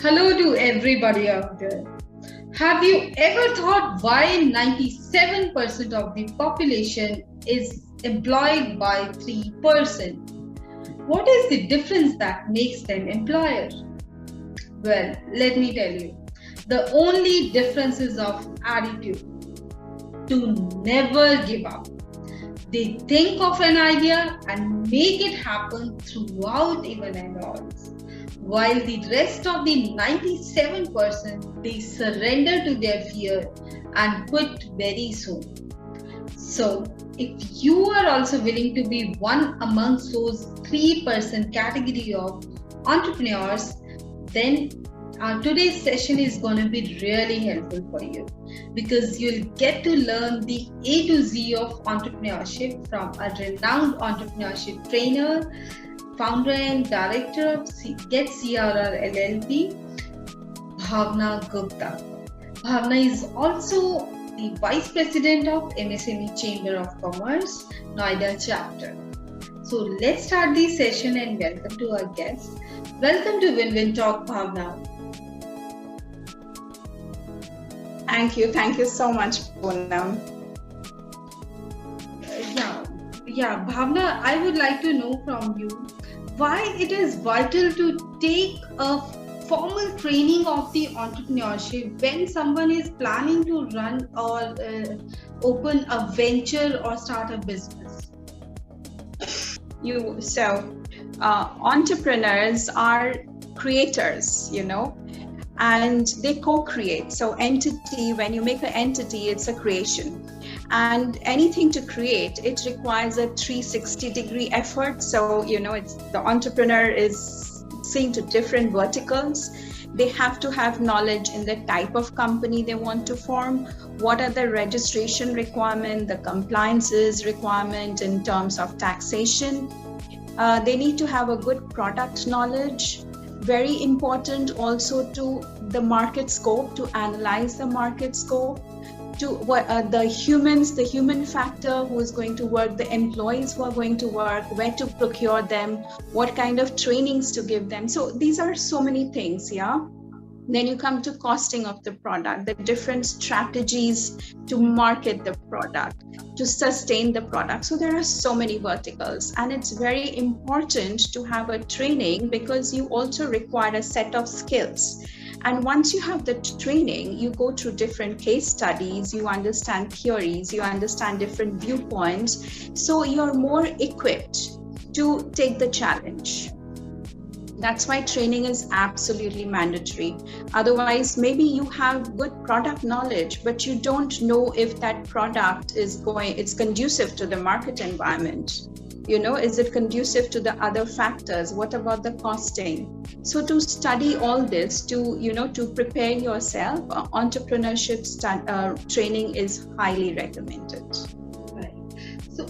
Hello to everybody out there. Have you ever thought why 97% of the population is employed by 3%? What is the difference that makes them employer? Well, let me tell you. The only difference is of attitude. To never give up. They think of an idea and make it happen throughout even and odds. While the rest of the 97%, they surrender to their fear and quit very soon. So, if you are also willing to be one amongst those 3% category of entrepreneurs, then today's session is going to be really helpful for you because you'll get to learn the A to Z of entrepreneurship from a renowned entrepreneurship trainer, founder and director of Get CRR LLP, Bhavna Gupta. Bhavna is also the Vice President of MSME Chamber of Commerce, Noida chapter. So let's start the session and welcome to our guest. Welcome to Win-Win Talk, Bhavna. Thank you so much, Poonam. Yeah, Bhavna, I would like to know from you why it is vital to take a formal training of the entrepreneurship when someone is planning to run or open a venture or start a business. Entrepreneurs are creators, and they co-create. So when you make an entity, it's a creation. And anything to create, it requires a 360-degree effort. So, the entrepreneur is seeing to different verticals. They have to have knowledge in the type of company they want to form. What are the registration requirements, the compliances requirement in terms of taxation. They need to have a good product knowledge. Very important also to the market scope, to analyze the market scope, to what the human factor who is going to work, the employees who are going to work, where to procure them, what kind of trainings to give them. So these are so many things, yeah. Then you come to costing of the product, the different strategies to market the product, to sustain the product. So there are so many verticals, and it's very important to have a training because you also require a set of skills. And once you have the training, you go through different case studies, you understand theories, you understand different viewpoints. So you're more equipped to take the challenge. That's why training is absolutely mandatory. Otherwise, maybe you have good product knowledge, but you don't know if that product it's conducive to the market environment. Is it conducive to the other factors? What about the costing? So to study all this, to prepare yourself, entrepreneurship training is highly recommended. Right. So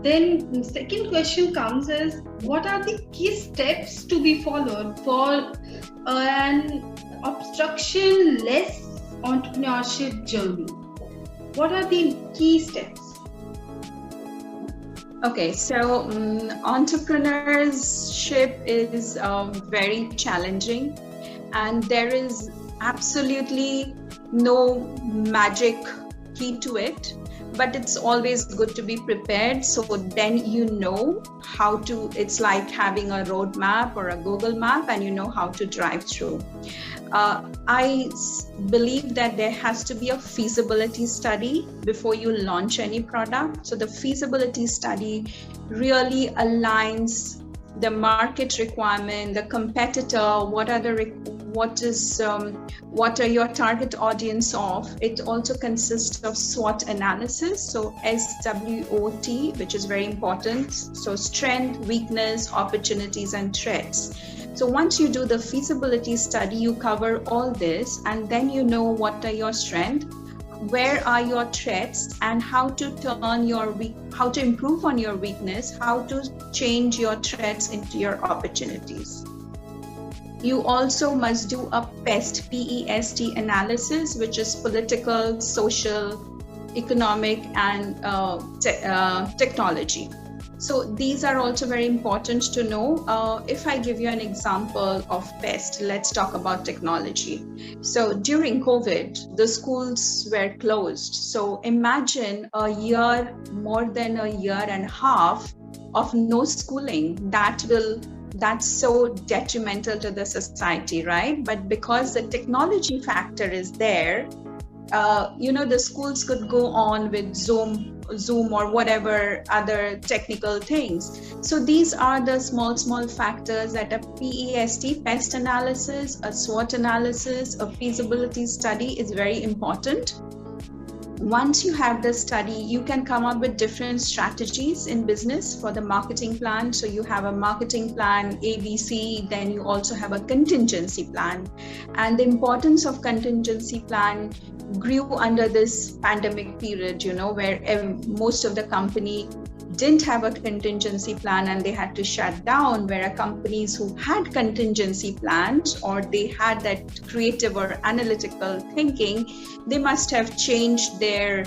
then the second question comes as, what are the key steps to be followed for an obstruction-less entrepreneurship journey? What are the key steps? Okay, so entrepreneurship is very challenging, and there is absolutely no magic key to it, but it's always good to be prepared. So then how to, it's like having a roadmap or a Google map, and you know how to drive through. I believe that there has to be a feasibility study before you launch any product. So the feasibility study really aligns the market requirement, the competitor, what are your target audience of. It also consists of SWOT analysis, so SWOT, which is very important. So strength, weakness, opportunities, and threats. So once you do the feasibility study, you cover all this, and then you know what are your strengths, where are your threats, and how to improve on your weakness, how to change your threats into your opportunities. You also must do a PEST, P-E-S-T analysis, which is political, social, economic, and technology. So these are also very important to know. If I give you an example of PEST, let's talk about technology. So during COVID, the schools were closed. So imagine a year, more than a year and a half of no schooling. That's so detrimental to the society, right? But because the technology factor is there, the schools could go on with Zoom or whatever other technical things. So these are the small factors that a PEST analysis, a SWOT analysis, a feasibility study is very important. Once you have the study, you can come up with different strategies in business for the marketing plan. So you have a marketing plan, ABC, then you also have a contingency plan. And the importance of contingency plan grew under this pandemic period, where most of the company didn't have a contingency plan and they had to shut down, where companies who had contingency plans or they had that creative or analytical thinking, they must have changed their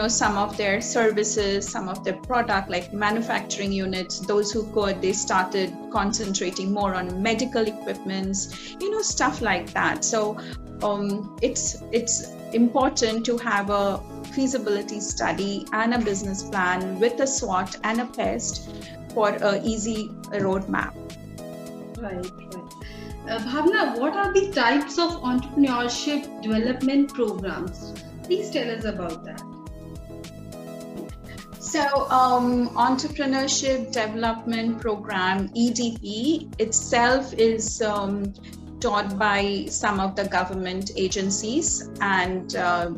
some of their services, some of their product, like manufacturing units. Those who could, they started concentrating more on medical equipments, stuff like that. So it's important to have a feasibility study and a business plan with a SWOT and a PEST for an easy roadmap. Right. Bhavna, what are the types of entrepreneurship development programs? Please tell us about that. So entrepreneurship development program, EDP itself is taught by some of the government agencies and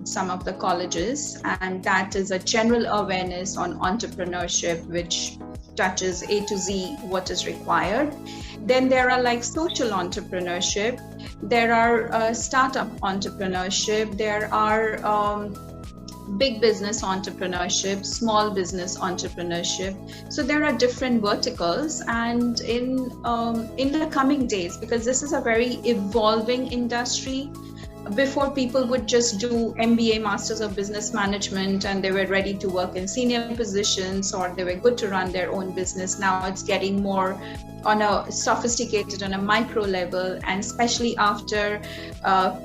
some of the colleges, and that is a general awareness on entrepreneurship, which touches A to Z what is required. Then there are like social entrepreneurship, there are startup entrepreneurship, there are big business entrepreneurship, small business entrepreneurship. So there are different verticals, and in the coming days, because this is a very evolving industry, before people would just do MBA, Masters of Business Management, and they were ready to work in senior positions or they were good to run their own business. Now it's getting more on a sophisticated, on a micro level, and especially after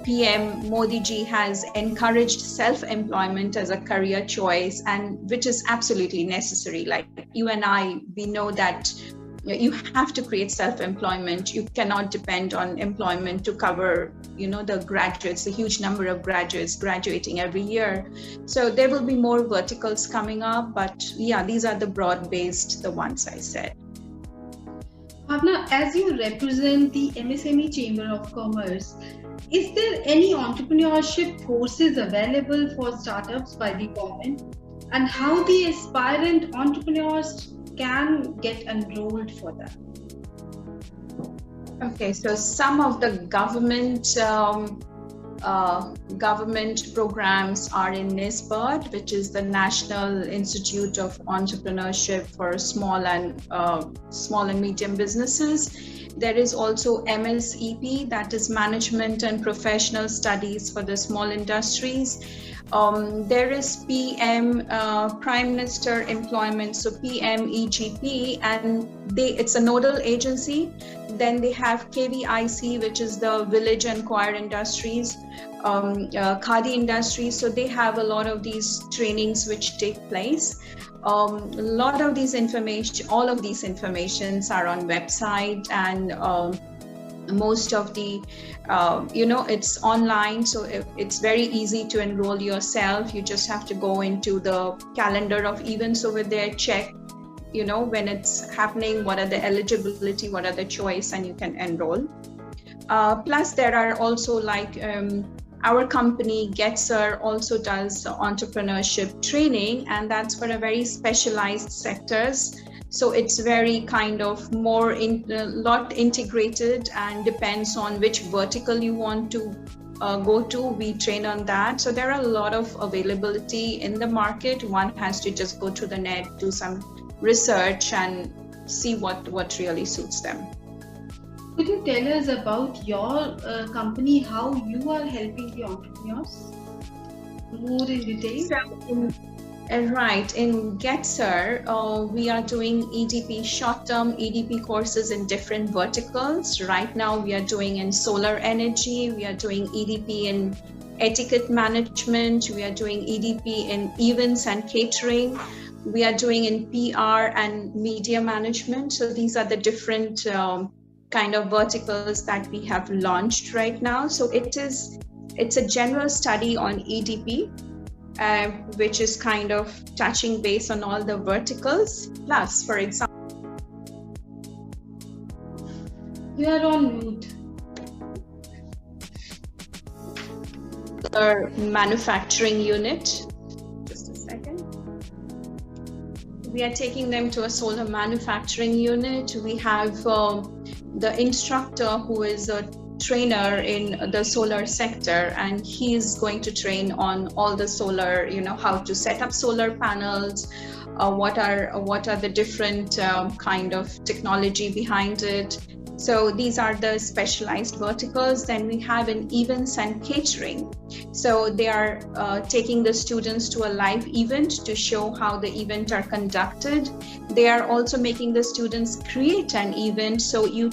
PM Modi ji has encouraged self-employment as a career choice, and which is absolutely necessary. Like you and I, we know that you have to create self-employment. You cannot depend on employment to cover, the graduates, the huge number of graduates graduating every year. So there will be more verticals coming up, but yeah, these are the broad-based, the ones I said. Bhavna, as you represent the MSME Chamber of Commerce, is there any entrepreneurship courses available for startups by the government, and how the aspirant entrepreneurs can get enrolled for that? Okay, so some of the government programs are in NISBERT, which is the National Institute of Entrepreneurship for small and medium businesses. There is also MSEP, that is Management and Professional Studies for the Small Industries. There is PM, Prime Minister Employment, so PMEGP, and it's a nodal agency. Then they have KVIC, which is the Village and Choir Industries, Khadi Industries. So they have a lot of these trainings which take place. A lot of these information, all of these informations are on website, and most of the it's online, so it's very easy to enroll yourself. You just have to go into the calendar of events over there, check when it's happening, what are the eligibility, what are the choice, and you can enroll. Plus there are also like our company Getzer also does entrepreneurship training, and that's for a very specialized sectors. So it's very kind of more lot integrated and depends on which vertical you want to go to. We train on that. So there are a lot of availability in the market. One has to just go to the net, do some research and see what really suits them. Could you tell us about your company, how you are helping the entrepreneurs more in detail? So Right. In GetSir, we are doing EDP, short-term EDP courses in different verticals. Right now, we are doing in solar energy. We are doing EDP in etiquette management. We are doing EDP in events and catering. We are doing in PR and media management. So these are the different kind of verticals that we have launched right now. So it's a general study on EDP. Which is kind of touching base on all the verticals. Plus, for example, you are on mute. Our manufacturing unit. Just a second. We are taking them to a solar manufacturing unit. We have the instructor who is a trainer in the solar sector, and he is going to train on all the solar, how to set up solar panels, what are the different kind of technology behind it. So these are the specialized verticals. Then we have in events and catering. So they are taking the students to a live event to show how the event are conducted. They are also making the students create an event. So you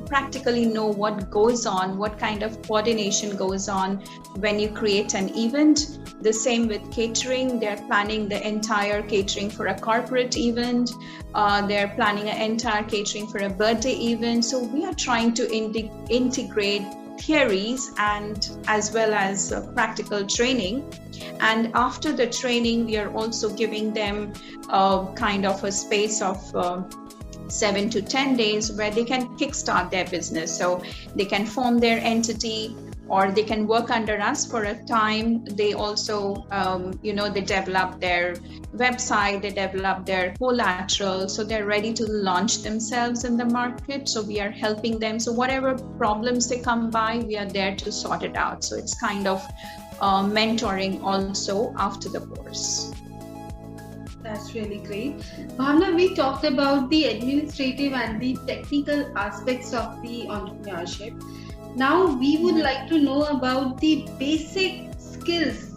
practically know what goes on, what kind of coordination goes on when you create an event. The same with catering. They're planning the entire catering for a corporate event. They're planning an entire catering for a birthday event. So we are trying to integrate theories and as well as practical training. And after the training, we are also giving them kind of a space of 7 to 10 days where they can kickstart their business. So they can form their entity, or they can work under us for a time. They also, they develop their website, they develop their collateral, so they're ready to launch themselves in the market. So we are helping them. So whatever problems they come by, we are there to sort it out. So it's kind of mentoring also after the course. That's really great. Bhavna, we talked about the administrative and the technical aspects of the entrepreneurship. Now we would like to know about the basic skills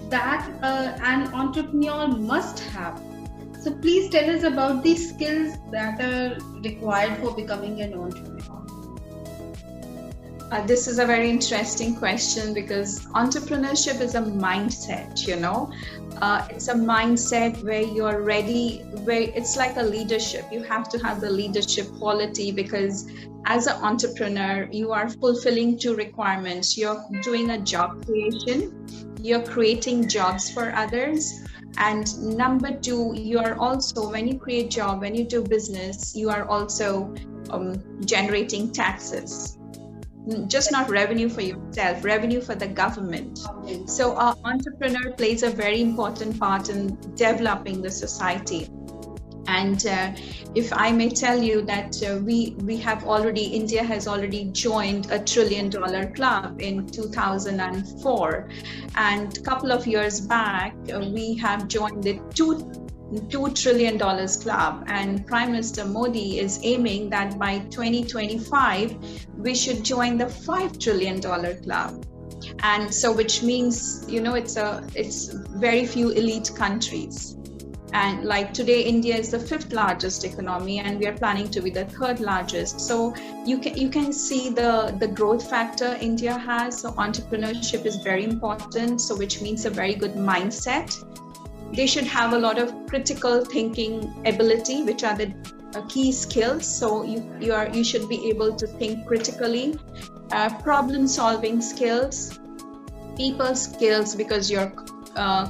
that an entrepreneur must have. So please tell us about the skills that are required for becoming an entrepreneur. This is a very interesting question because entrepreneurship is a mindset, it's a mindset where you're ready, where it's like a leadership. You have to have the leadership quality because as an entrepreneur, you are fulfilling two requirements. You're doing a job creation, you're creating jobs for others. And number two, you are also, when you create job, when you do business, you are also generating taxes. Just not revenue for yourself, revenue for the government. So our entrepreneur plays a very important part in developing the society. And if I may tell you that India has already joined $1 trillion club in 2004. And a couple of years back, we have joined the $2 trillion club, and Prime Minister Modi is aiming that by 2025 we should join the $5 trillion club. And so which means it's very few elite countries, and like today India is the 5th largest economy and we are planning to be the 3rd largest. So you can see the growth factor India has. So entrepreneurship is very important, so which means a very good mindset. They should have a lot of critical thinking ability, which are the key skills. So you should be able to think critically, problem solving skills, people skills, because you're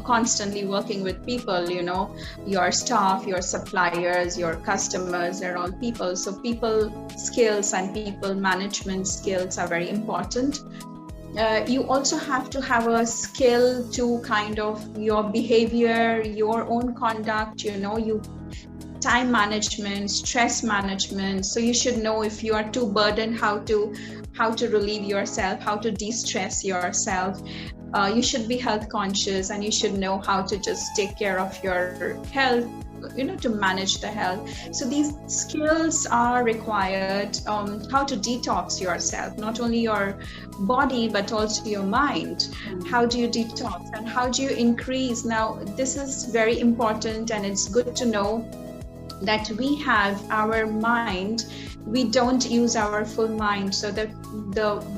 constantly working with people, your staff, your suppliers, your customers, they're all people. So people skills and people management skills are very important. You also have to have a skill to kind of your behavior, your own conduct, time management, stress management. So you should know if you are too burdened, how to relieve yourself, how to de-stress yourself. You should be health conscious, and you should know how to just take care of your health, to manage the health. So these skills are required. How to detox yourself, not only your body but also your mind. How do you detox and how do you increase? Now this is very important, and it's good to know that we have our mind. We don't use our full mind, so that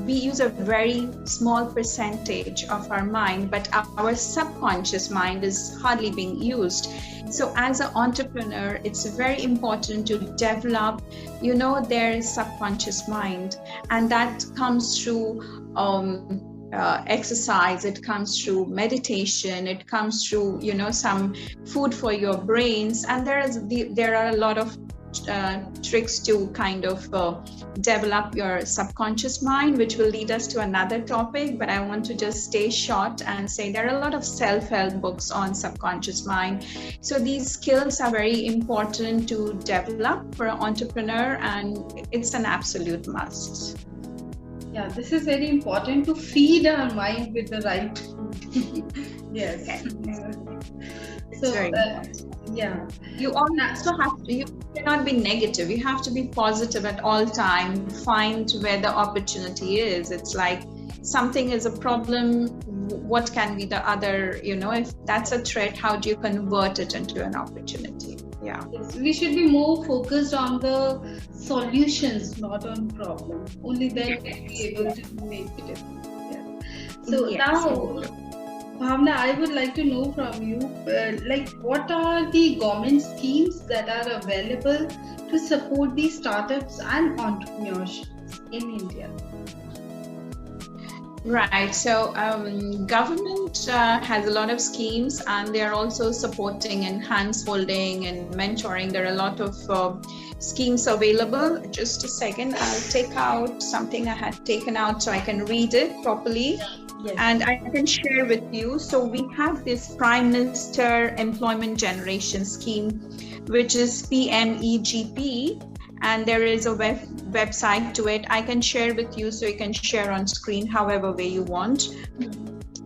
we use a very small percentage of our mind, but our subconscious mind is hardly being used. So as an entrepreneur, it's very important to develop their subconscious mind, and that comes through exercise, it comes through meditation, it comes through some food for your brains, and there are a lot of tricks to kind of develop your subconscious mind, which will lead us to another topic, but I want to just stay short and say there are a lot of self-help books on subconscious mind. So these skills are very important to develop for an entrepreneur, and it's an absolute must. Yeah, this is very important, to feed our mind with the right food. Yes. It's very important. Yeah. You also have to, you cannot be negative. You have to be positive at all time. Find where the opportunity is. It's like something is a problem. What can be the other, if that's a threat, how do you convert it into an opportunity? Yeah. Yes, we should be more focused on the solutions, not on problems. Only then we'll be able to make a difference. Yeah. So now, Bhavna, I would like to know from you, what are the government schemes that are available to support the startups and entrepreneurship in India? Right. So government has a lot of schemes, and they are also supporting and hand-holding and mentoring. There are a lot of schemes available. Just a second, I'll take out something I had taken out so I can read it properly. Yes. And I can share with you. So we have this Prime Minister Employment Generation Scheme, which is PMEGP, and there is a website to it. I can share with you, so you can share on screen however way you want.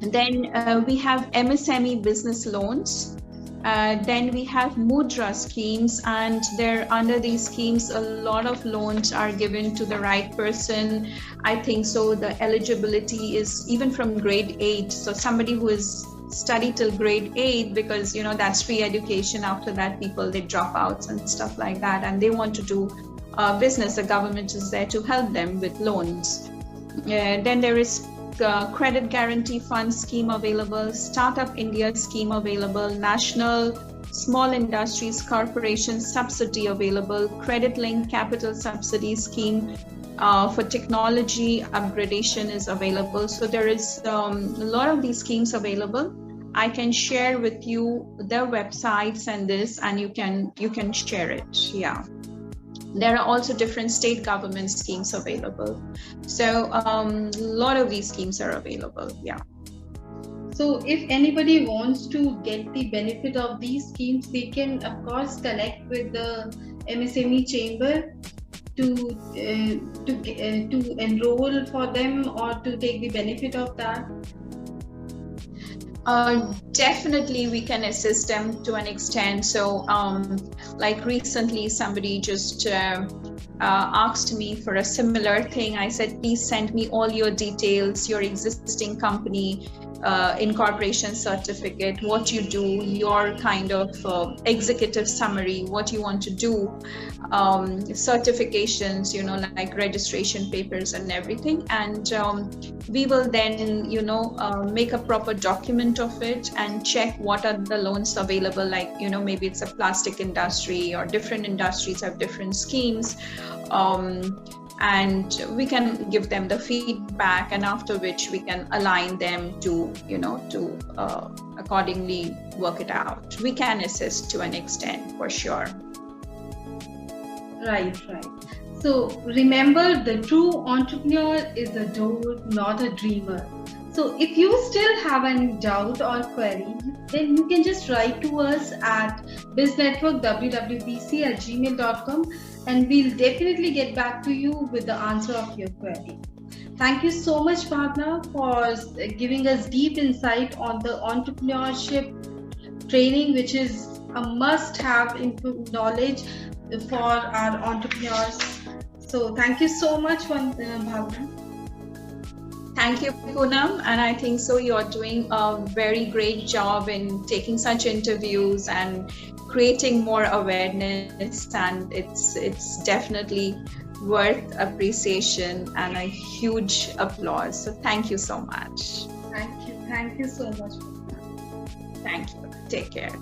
And then we have MSME business loans. Then we have Mudra schemes, and under these schemes a lot of loans are given to the right person. I think so the eligibility is even from grade 8, so somebody who is study till grade 8, because that's free education. After that, they drop out and stuff like that, and they want to do business. The government is there to help them with loans. Then there is Credit Guarantee Fund scheme available, Startup India scheme available, National Small Industries Corporation subsidy available, Credit Linked Capital Subsidy scheme for technology upgradation is available. So there is a lot of these schemes available. I can share with you their websites and this, and you can share it. Yeah. There are also different state government schemes available. So a lot of these schemes are available. Yeah. So if anybody wants to get the benefit of these schemes, they can of course connect with the MSME chamber to enroll for them or to take the benefit of that. Definitely we can assist them to an extent. So like recently somebody just asked me for a similar thing. I said, please send me all your details, your existing company incorporation certificate, what you do, your kind of executive summary, what you want to do, certifications, like registration papers and everything. And we will then, make a proper document of it and check what are the loans available. Like, maybe it's a plastic industry, or different industries have different schemes. And we can give them the feedback, and after which we can align them to accordingly work it out. We can assist to an extent for sure. Right. So remember, the true entrepreneur is a doer, not a dreamer. So if you still have any doubt or query, then you can just write to us at biznetworkwwbc@gmail.com, and we'll definitely get back to you with the answer of your query. Thank you so much, Bhavna, for giving us deep insight on the entrepreneurship training, which is a must-have knowledge for our entrepreneurs. So thank you so much, Bhavna. Thank you, Poonam. And I think so you're doing a very great job in taking such interviews and creating more awareness. And it's definitely worth appreciation and a huge applause. So thank you so much. Thank you so much. Thank you. Take care.